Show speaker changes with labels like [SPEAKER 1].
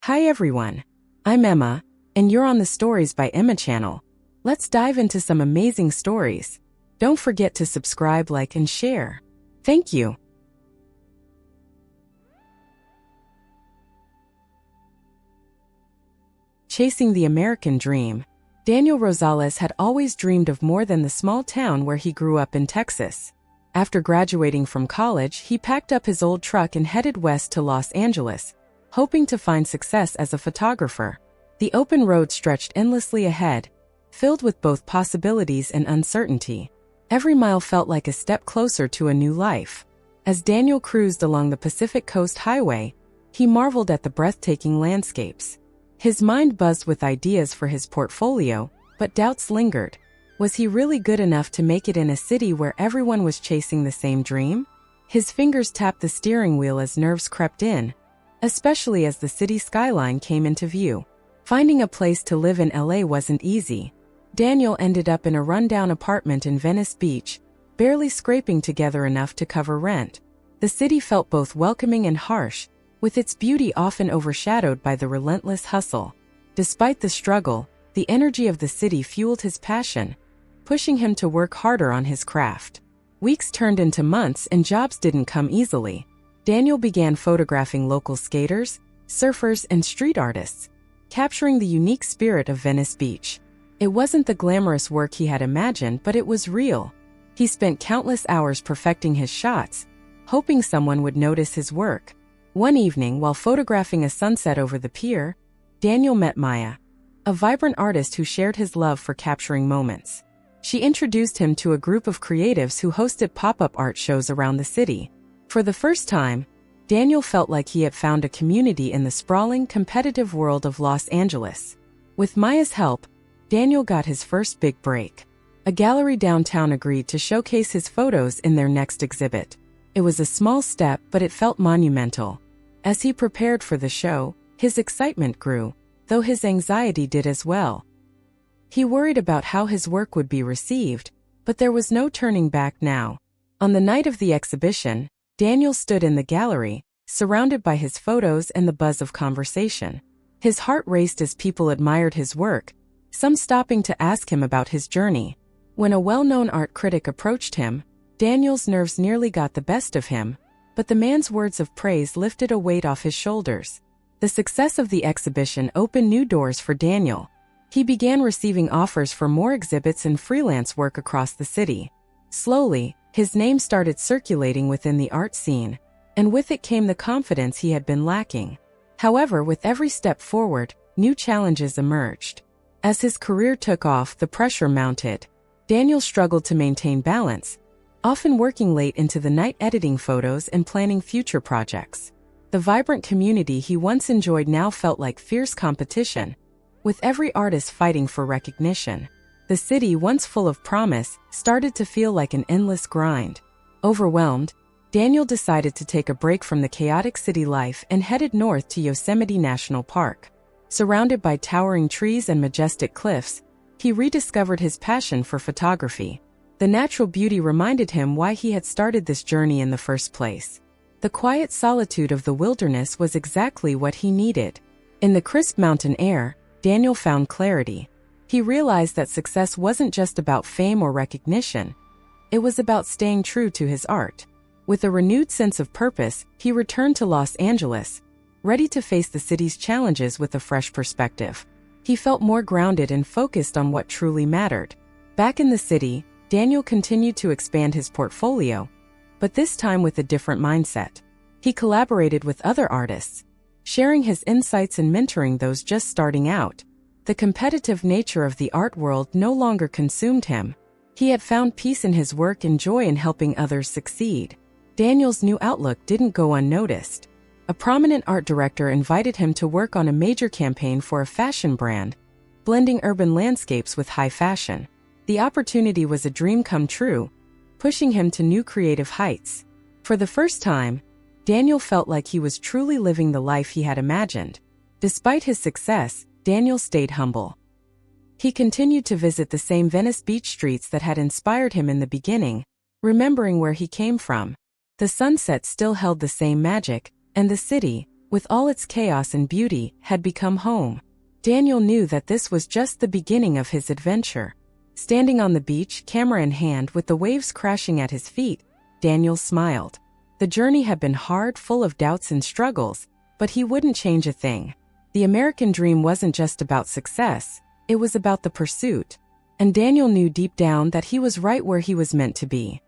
[SPEAKER 1] Hi everyone, I'm Emma, and you're on the Stories by Emma channel. Let's dive into some amazing stories. Don't forget to subscribe, like, and share. Thank you. Chasing the American Dream. Daniel Rosales had always dreamed of more than the small town where he grew up in Texas. After graduating from college, he packed up his old truck and headed west to Los Angeles, hoping to find success as a photographer. The open road stretched endlessly ahead, filled with both possibilities and uncertainty. Every mile felt like a step closer to a new life. As Daniel cruised along the Pacific Coast Highway, he marveled at the breathtaking landscapes. His mind buzzed with ideas for his portfolio, but doubts lingered. Was he really good enough to make it in a city where everyone was chasing the same dream? His fingers tapped the steering wheel as nerves crept in, especially as the city skyline came into view. Finding a place to live in LA wasn't easy. Daniel ended up in a rundown apartment in Venice Beach, barely scraping together enough to cover rent. The city felt both welcoming and harsh, with its beauty often overshadowed by the relentless hustle. Despite the struggle, the energy of the city fueled his passion, pushing him to work harder on his craft. Weeks turned into months and jobs didn't come easily. Daniel began photographing local skaters, surfers, and street artists, capturing the unique spirit of Venice Beach. It wasn't the glamorous work he had imagined, but it was real. He spent countless hours perfecting his shots, hoping someone would notice his work. One evening, while photographing a sunset over the pier, Daniel met Maya, a vibrant artist who shared his love for capturing moments. She introduced him to a group of creatives who hosted pop-up art shows around the city. For the first time, Daniel felt like he had found a community in the sprawling, competitive world of Los Angeles. With Maya's help, Daniel got his first big break. A gallery downtown agreed to showcase his photos in their next exhibit. It was a small step, but it felt monumental. As he prepared for the show, his excitement grew, though his anxiety did as well. He worried about how his work would be received, but there was no turning back now. On the night of the exhibition, Daniel stood in the gallery, surrounded by his photos and the buzz of conversation. His heart raced as people admired his work, some stopping to ask him about his journey. When a well-known art critic approached him, Daniel's nerves nearly got the best of him, but the man's words of praise lifted a weight off his shoulders. The success of the exhibition opened new doors for Daniel. He began receiving offers for more exhibits and freelance work across the city. Slowly, his name started circulating within the art scene, and with it came the confidence he had been lacking. However, with every step forward, new challenges emerged. As his career took off, the pressure mounted. Daniel struggled to maintain balance, often working late into the night editing photos and planning future projects. The vibrant community he once enjoyed now felt like fierce competition, with every artist fighting for recognition. The city, once full of promise, started to feel like an endless grind. Overwhelmed, Daniel decided to take a break from the chaotic city life and headed north to Yosemite National Park. Surrounded by towering trees and majestic cliffs, he rediscovered his passion for photography. The natural beauty reminded him why he had started this journey in the first place. The quiet solitude of the wilderness was exactly what he needed. In the crisp mountain air, Daniel found clarity. He realized that success wasn't just about fame or recognition. It was about staying true to his art. With a renewed sense of purpose, he returned to Los Angeles, ready to face the city's challenges with a fresh perspective. He felt more grounded and focused on what truly mattered. Back in the city, Daniel continued to expand his portfolio, but this time with a different mindset. He collaborated with other artists, sharing his insights and mentoring those just starting out. The competitive nature of the art world no longer consumed him. He had found peace in his work and joy in helping others succeed. Daniel's new outlook didn't go unnoticed. A prominent art director invited him to work on a major campaign for a fashion brand, blending urban landscapes with high fashion. The opportunity was a dream come true, pushing him to new creative heights. For the first time, Daniel felt like he was truly living the life he had imagined. Despite his success, Daniel stayed humble. He continued to visit the same Venice Beach streets that had inspired him in the beginning, remembering where he came from. The sunset still held the same magic, and the city, with all its chaos and beauty, had become home. Daniel knew that this was just the beginning of his adventure. Standing on the beach, camera in hand, with the waves crashing at his feet, Daniel smiled. The journey had been hard, full of doubts and struggles, but he wouldn't change a thing. The American dream wasn't just about success, it was about the pursuit. And Daniel knew deep down that he was right where he was meant to be.